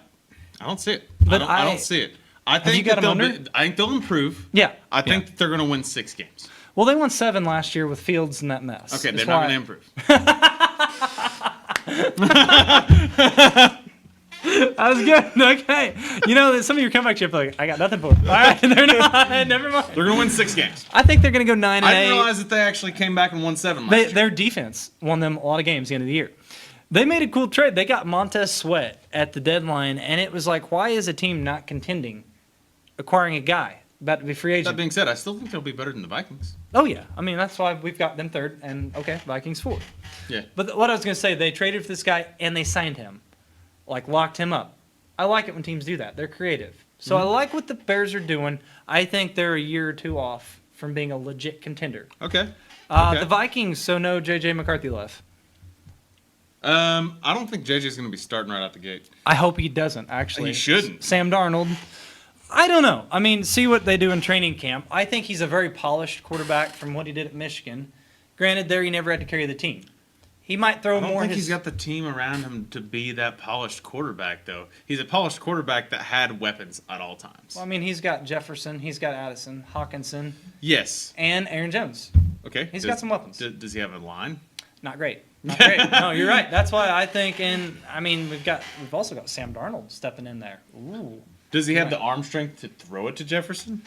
don't see it. But I don't see it. I you think got that them under? I think they'll improve. Yeah. I think that they're going to win 6 games. Well, they won 7 last year with Fields and that mess. Okay, That's they're not why- going to improve. That was good. Okay. You know, some of your comebacks, you're like, I got nothing for them. All right, they're not. Never mind. They're going to win 6 games. I think they're going to go 9-8. I didn't realize that they actually came back and won 7 last year. Their defense won them a lot of games at the end of the year. They made a cool trade. They got Montez Sweat at the deadline, and it was like, why is a team not contending, acquiring a guy about to be free That agent? being said, I still think they'll be better than the Vikings. Oh, yeah. I mean, that's why we've got them 3rd, and, okay, Vikings 4th. Yeah. But what I was going to say, they traded for this guy, and they signed him, like locked him up. I like it when teams do that. They're creative. So I like what the Bears are doing. I think they're a year or 2 off from being a legit contender. Okay. The Vikings, so no J.J. McCarthy left. I don't think JJ's going to be starting right out the gate. I hope he doesn't, actually. He shouldn't. Sam Darnold. I don't know. I mean, see what they do in training camp. I think he's a very polished quarterback from what he did at Michigan. Granted, there he never had to carry the team. He might throw I don't more. think he's got the team around him to be that polished quarterback, though. He's a polished quarterback that had weapons at all times. Well, I mean, he's got Jefferson, he's got Addison, Hawkinson, Yes. and Aaron Jones. Okay. He's got some weapons. Does he have a line? Not great. Not great. No, you're right. That's why I think. And I mean, we've also got Sam Darnold stepping in there. Ooh. Does he have the arm strength to throw it to Jefferson?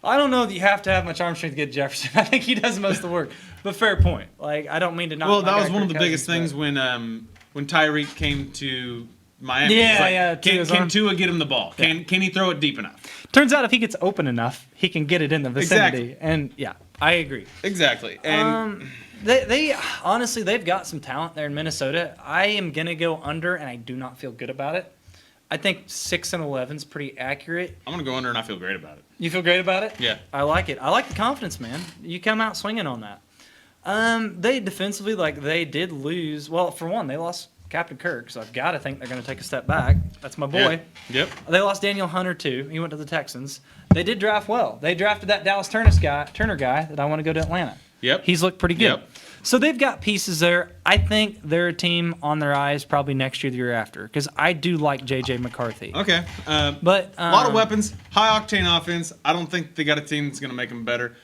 I don't know that you have to have much arm strength to get Jefferson. I think he does most of the work. But fair point. Like, I don't mean to knock. Well, my that guy was one of Kirk the biggest Cousins, things when Tyreek came to Miami. Yeah, It's like, yeah, Can Tua get him the ball? Can he throw it deep enough? Turns out if he gets open enough, he can get it in the vicinity. Exactly. And yeah, I agree. Exactly. And They honestly, they've got some talent there in Minnesota. I am gonna go under, and I do not feel good about it. I think 6-11 is pretty accurate. I'm going to go under, and I feel great about it. You feel great about it? Yeah. I like it. I like the confidence, man. You come out swinging on that. They defensively, like, they did lose. Well, for one, they lost Captain Kirk, so I've got to think they're going to take a step back. That's my boy. Yeah. Yep. They lost Daniel Hunter, too. He went to the Texans. They did draft well. They drafted that Dallas Turner guy that I want to go to Atlanta. Yep. He's looked pretty good. Yep. So they've got pieces there. I think they're a team on their eyes probably next year, the year after, because I do like J.J. McCarthy. Okay. But a lot of weapons, high octane offense. I don't think they got a team that's going to make them better.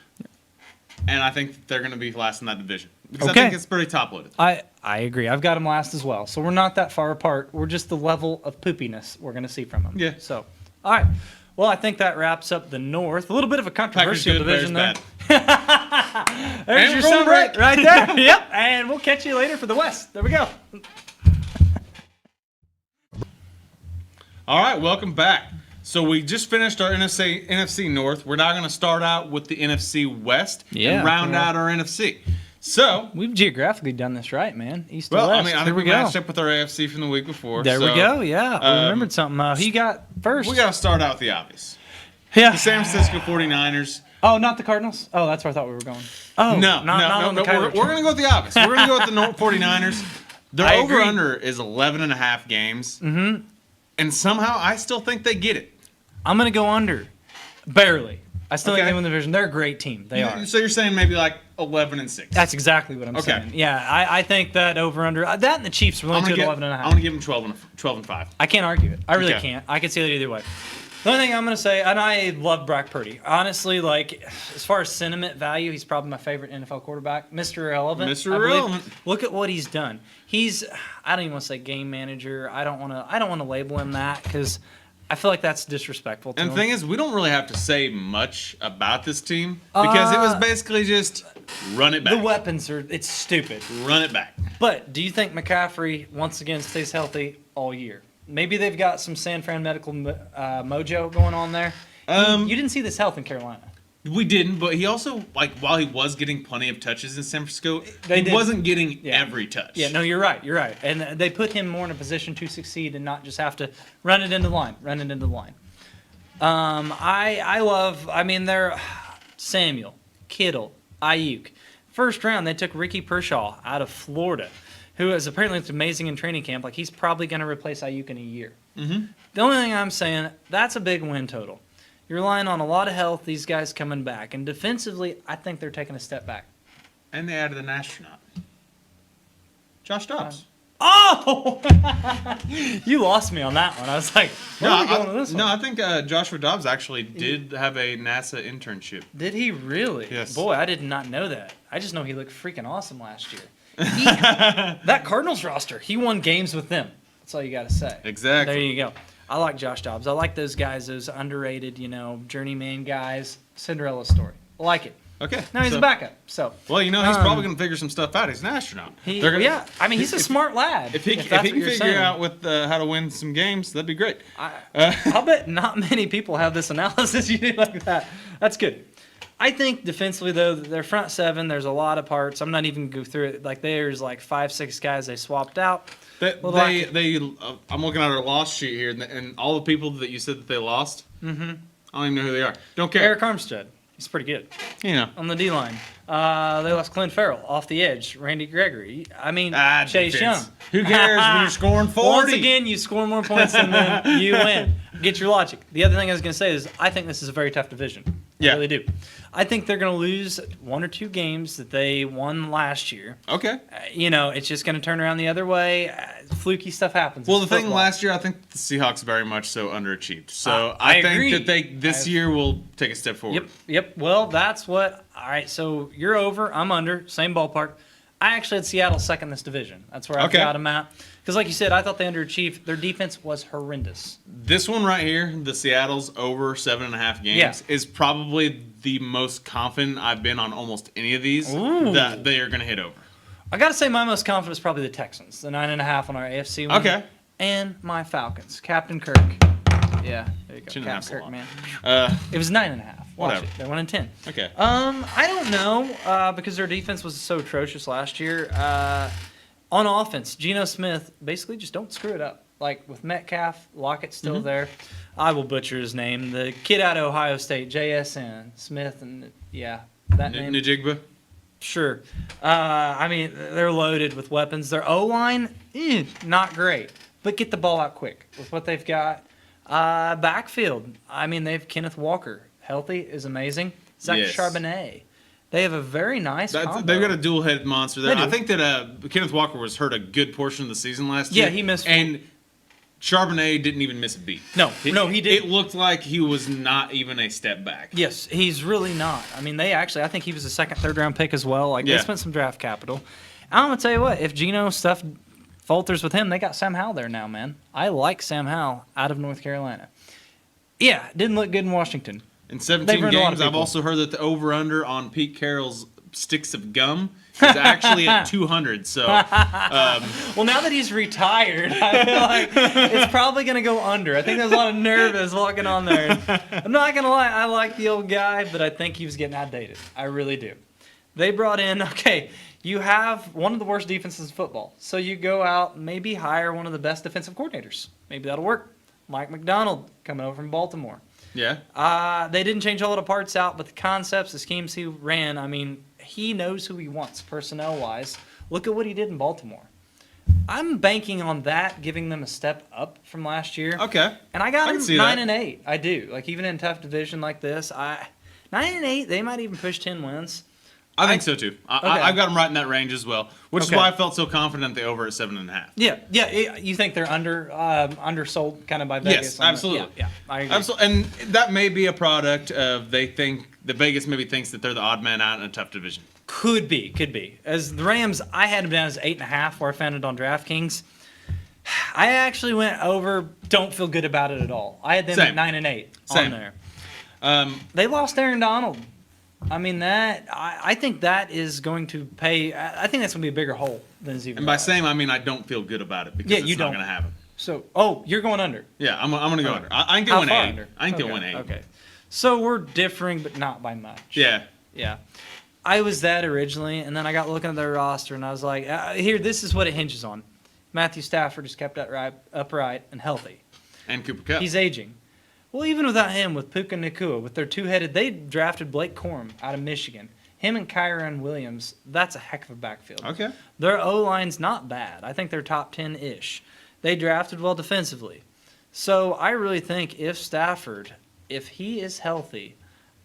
And I think they're going to be last in that division. Because Okay. I think it's pretty top loaded. I agree. I've got them last as well. So we're not that far apart. We're just the level of poopiness we're going to see from them. Yeah. So, all right. Well, I think that wraps up the North. A little bit of a controversial Packers good, division there. Bears bad. There's And your we're going summary break. right there. Yep. And we'll catch you later for the West. There we go. All right, welcome back. So we just finished our NFC North. We're now going to start out with the NFC West and round out our NFC. So We've geographically done this right, man. East to well, west. I mean, I Here think we go. matched up with our AFC from the week before. There we so go. Yeah, we remembered something. Who you got first? We got to start out with the obvious. yeah. The San Francisco 49ers. Oh, not the Cardinals. Oh, that's where I thought we were going. Oh, No, not on the we're going to go with the obvious. We're going to go with the 49ers. Their I agree. over-under is 11.5 games. Mm-hmm. And somehow I still think they get it. I'm gonna go under, barely. I still think Okay. they win the division. They're a great team. They are. So you're saying maybe like 11-6. That's exactly what I'm Okay. saying. Yeah, I think that over under that and the Chiefs were I'm only going to to 11 and a half. I'm going to give them 12 and 5. I can't argue it. I really Okay. can't. I can see it either way. The only thing I'm going to say, and I love Brock Purdy. Honestly, like, as far as sentiment value, he's probably my favorite NFL quarterback. Mr. Irrelevant. Mr. I believe. Irrelevant. Look at what he's done. I don't even want to say game manager. I don't want to label him that because I feel like that's disrespectful to And him. the thing is, we don't really have to say much about this team because it was basically just run it back. the weapons it's stupid. Run it back. But do you think McCaffrey, once again, stays healthy all year? Maybe they've got some San Fran medical mojo going on there. You didn't see this health in Carolina. We didn't, but he also, like, while he was getting plenty of touches in San Francisco, They he did. wasn't getting Yeah. every touch. Yeah, no, you're right. You're right. And they put him more in a position to succeed and not just have to run it into the line. They're Samuel, Kittle, Ayuk. First round, they took Ricky Pershaw out of Florida, who has apparently looked amazing in training camp. Like, he's probably going to replace Ayuk in a year. Mm-hmm. The only thing I'm saying, that's a big win total. You're relying on a lot of health, these guys coming back. And defensively, I think they're taking a step back. And they added an astronaut. Josh Dobbs. Oh! You lost me on that one. I was like, where are we going with this one? I think Joshua Dobbs actually did have a NASA internship. Did he really? Yes. Boy, I did not know that. I just know he looked freaking awesome last year. That Cardinals roster, he won games with them. That's all you got to say. Exactly. There you go. I like Josh Dobbs. I like those guys, those underrated, journeyman guys. Cinderella story. I like it. Okay. Now he's so- a backup. So Well, he's probably going to figure some stuff out. He's an astronaut. They're gonna- yeah, I mean, he's a smart lad. If he that's can what you're figure saying. out with how to win some games, that'd be great. I'll bet not many people have this analysis you do like that. That's good. I think defensively, though, their front seven, there's a lot of parts. I'm not even going to go through it. Like, there's like 5-6 guys they swapped out. I'm looking at our loss sheet here, and all the people that you said that they lost, I don't even know who they are. Don't care. Eric Armstead. He's pretty good on the D-line. They lost Clint Farrell off the edge. Randy Gregory. I mean, Chase Young. defense. Who cares when you're scoring 40? Once again, you score more points than them, you win. Get your logic. The other thing I was going to say is I think this is a very tough division. Yeah. I really do. I think they're going to lose 1 or 2 games that they won last year. Okay. It's just going to turn around the other way. Fluky stuff happens. Well, the It's thing football. last year, I think the Seahawks very much so underachieved. So I I think agree. that this year will take a step forward. Yep. Well, that's what. All right, so you're over. I'm under. Same ballpark. I actually had Seattle second this division. That's where I've got them at. Because, like you said, I thought they underachieved. Their defense was horrendous. This one right here, the Seattle's over 7.5 games, is probably the most confident I've been on almost any of these that they are going to hit over. I got to say my most confident is probably the Texans, the 9.5 on our AFC one. Okay. And my Falcons, Captain Kirk. Yeah, there you go. Shouldn't have Captain Kirk, a lot. man. It was 9.5. Watch Whatever. it. They won in 10. Okay. I don't know because their defense was so atrocious last year. On offense, Geno Smith, basically just don't screw it up. Like with Metcalf, Lockett's still there. I will butcher his name. The kid out of Ohio State, JSN Smith, and that name. Najigba? Sure. They're loaded with weapons. Their O-line, not great. But get the ball out quick with what they've got. Backfield, they've Kenneth Walker. Healthy is amazing. Zach Yes. Charbonnet. They have a very nice combo. They've got a dual-headed monster there. They do. I think that Kenneth Walker was hurt a good portion of the season last year. Yeah, he missed. And Charbonnet didn't even miss a beat. No, he didn't. It looked like he was not even a step back. Yes, he's really not. I think he was a second, third round pick as well. They spent some draft capital. I'm going to tell you what, if Geno stuff falters with him, they got Sam Howell there now, man. I like Sam Howell out of North Carolina. Yeah, didn't look good in Washington. In They've 17 ruined a lot of games, I've people. also heard that the over/under on Pete Carroll's sticks of gum is actually at 200. So, Well, now that he's retired, I feel like it's probably going to go under. I think there's a lot of nervous walking on there. I'm not going to lie, I like the old guy, but I think he was getting outdated. I really do. They brought in, you have one of the worst defenses in football. So you go out, maybe hire one of the best defensive coordinators. Maybe that'll work. Mike McDonald coming over from Baltimore. yeah. They didn't change a lot of parts out, but the concepts, the schemes he ran, I mean, he knows who he wants personnel-wise. Look at what he did in Baltimore. I'm banking on that, giving them a step up from last year. Okay. And I got I can them see 9 that. and 8. I do. Like, even in a tough division like this, 9 and 8, they might even push 10 wins. I think so too. I've got them right in that range as well, which is Okay. why I felt so confident they over at 7.5. Yeah. You think they're undersold kind of by Vegas? Yes, on the- absolutely. Yeah, I agree. Absolutely, and that may be a product of the Vegas maybe thinks that they're the odd man out in a tough division. Could be. As the Rams, I had them down as 8.5, where I found it on DraftKings. I actually went over. Don't feel good about it at all. I had them Same. at 9 and 8 Same. on there. They lost Aaron Donald. I mean I think that is going to pay. I think that's going to be a bigger hole than Zebra. And by same, I mean I don't feel good about it because Yeah, it's you not don't. going to happen. So, you're going under. Yeah, I'm going to go under. I think How they'll win far 8. under? I think they'll Okay, win 8. Okay. So we're differing, but not by much. Yeah. Yeah. I was that originally, and then I got looking at their roster, and I was like, this is what it hinges on. Matthew Stafford is kept upright and healthy. And Cooper Kupp. He's aging. Well, even without him, with Puka Nacua, with their two-headed, they drafted Blake Corum out of Michigan. Him and Kyron Williams, that's a heck of a backfield. Okay. Their O-line's not bad. I think they're top 10-ish. They drafted well defensively. So I really think if Stafford, if he is healthy,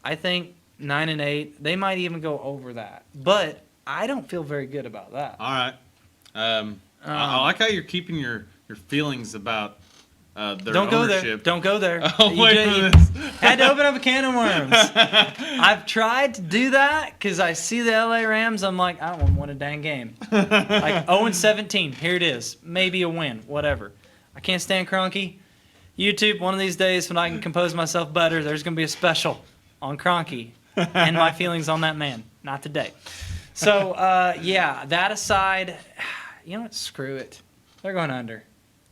I think 9 and 8, they might even go over that. But I don't feel very good about that. All right. I like how you're keeping your feelings about their Don't go there. ownership. Don't go there. Oh, You wait ju- for you this. had to open up a can of worms. I've tried to do that because I see the LA Rams. I'm like, I don't want to win a dang game. Like 0-17. Here it is. Maybe a win. Whatever. I can't stand Kroenke. YouTube, one of these days when I can compose myself better, there's going to be a special on Kroenke and my feelings on that man. Not today. So, that aside, you know what? Screw it. They're going under.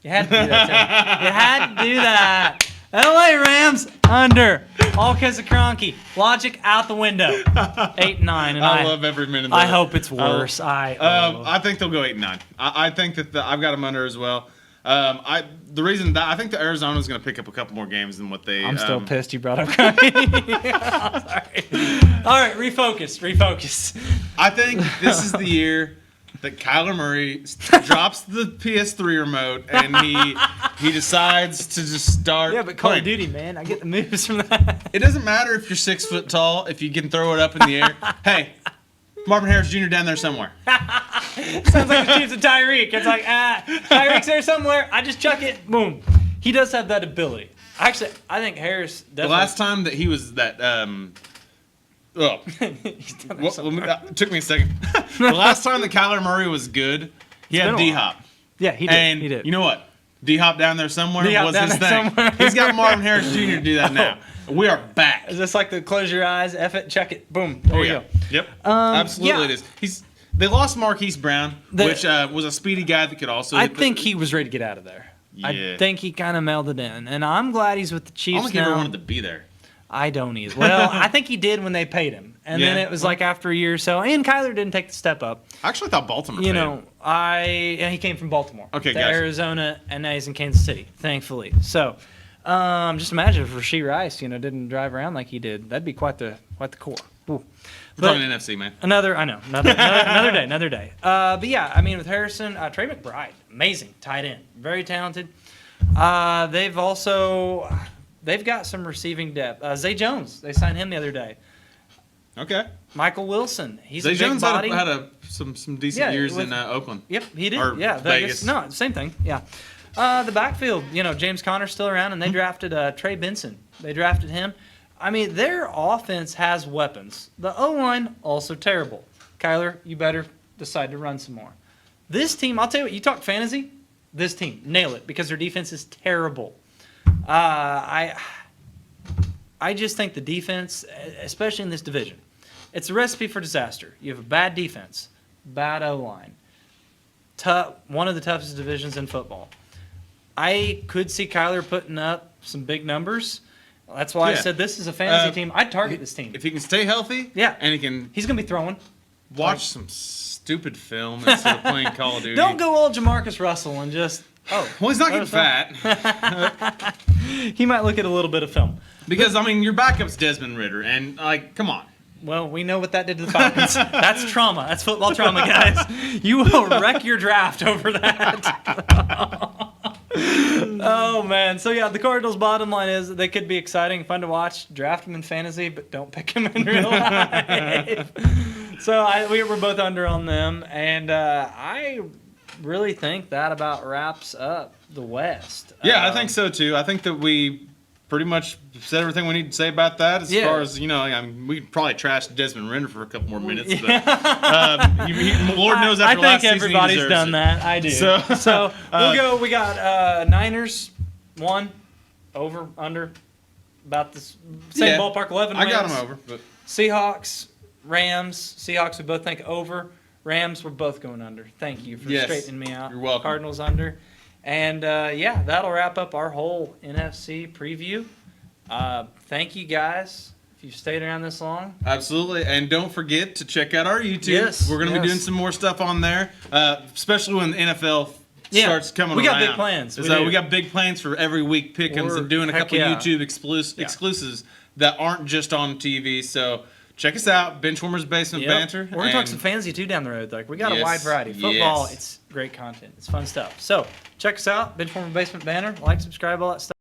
You had to do that, Tim. You had to do that. LA Rams under. All because of Kroenke. Logic out the window. 8-9. And I love every minute of I it. hope it's worse. I think they'll go 8-9. I think that I've got them under as well. The reason that I think the Arizona's going to pick up a couple more games than what they. I'm still pissed you brought up Kroenke. Sorry. All right, refocus. I think this is the year that Kyler Murray drops the PS3 remote and he decides to just start. Yeah, but Call of playing. Duty, man. I get the moves from that. It doesn't matter if you're 6 foot tall, if you can throw it up in the air. Hey, Marvin Harris Jr. down there somewhere. Sounds like the Chiefs of Tyreek. It's like, Tyreek's there somewhere. I just chuck it. Boom. He does have that ability. Actually, I think Harris definitely. The last time that he was that. He's done that somewhere. It took me a second. The last time that Kyler Murray was good, he had been a D while. Hop. Yeah, he did. And he did. you know what? D Hop down there somewhere D-Hop was down his there thing. somewhere. He's got Marvin Harris Jr. to do that now. We are back. Is this like the close your eyes, F it, check it, boom. There you go. Yep. Absolutely, yeah. it is. They lost Marquise Brown, which was a speedy guy that could also. I think he was ready to get out of there. Yeah. I think he kind of melded in, and I'm glad he's with the I Chiefs don't think he ever now. wanted to be there. I don't either. Well, I think he did when they paid him, and then Yeah. it was like after a year or so. And Kyler didn't take the step up. I actually thought Baltimore. You paid know, him. he came from Baltimore. Okay, to gotcha. Arizona, and now he's in Kansas City, thankfully. So, just imagine if Rashee Rice, didn't drive around like he did. That'd be quite the core. Ooh. We're talking NFC, man. Another day. But yeah, I mean, with Harrison, Trey McBride, amazing tight end, very talented. They've got some receiving depth. Zay Jones, they signed him the other day. Okay. Michael Wilson, he's Zay a big Jones body. had some decent Yeah, years with- in Oakland. Yep, he did. Or Yeah, Vegas. No, same thing. Yeah. The backfield, James Conner's still around, and they drafted Trey Benson. They drafted him. I mean, their offense has weapons. The O-line, also terrible. Kyler, you better decide to run some more. This team, I'll tell you what, you talk fantasy, this team, nail it, because their defense is terrible. I I just think the defense, especially in this division, it's a recipe for disaster. You have a bad defense, bad O-line, one of the toughest divisions in football. I could see Kyler putting up some big numbers. That's why I said this is a fantasy team. I'd target this team. If he can stay healthy, Yeah. and he can He's going to be throwing. watch some stupid film instead of playing Call of Duty. Don't go old Jamarcus Russell and just, Well, he's not getting let fat. he might look at a little bit of film. Because, I mean, your backup's Desmond Ritter, and, like, come on. Well, we know what that did to the Falcons. That's trauma. That's football trauma, guys. You will wreck your draft over that. Oh, man. So, yeah, the Cardinals' bottom line is they could be exciting, fun to watch. Draft them in fantasy, but don't pick them in real life. So, we were both under on them, and I really think that about wraps up the West. Yeah, I think so, too. I think that we pretty much said everything we need to say about that. As far as, you know, I mean, we could probably trash Desmond Ritter for a couple more minutes. But, Lord knows after last season I think everybody's done that. I do. So we'll go. We got Niners, 1, over, under, about the same ballpark, 11 wins. I got them over. But Seahawks, Rams. Seahawks, we both think over. Rams, we're both going under. Thank you for straightening me out. You're welcome. Cardinals under. And, that'll wrap up our whole NFC preview. Thank you, guys, if you've stayed around this long. Absolutely. And don't forget to check out our YouTube. Yes, We're going to be doing some more stuff on there, especially when the NFL starts coming we got around. big plans. We got big plans for every week pick'ems and doing a couple YouTube exclusives that aren't just on TV. So check us out, Benchwarmers Basement Banter. We're going to talk some fantasy, too, down the road. Like, we got a wide variety. Football, it's great content. It's fun stuff. So check us out, Benchwarmers Basement Banner. Like, subscribe, all that stuff.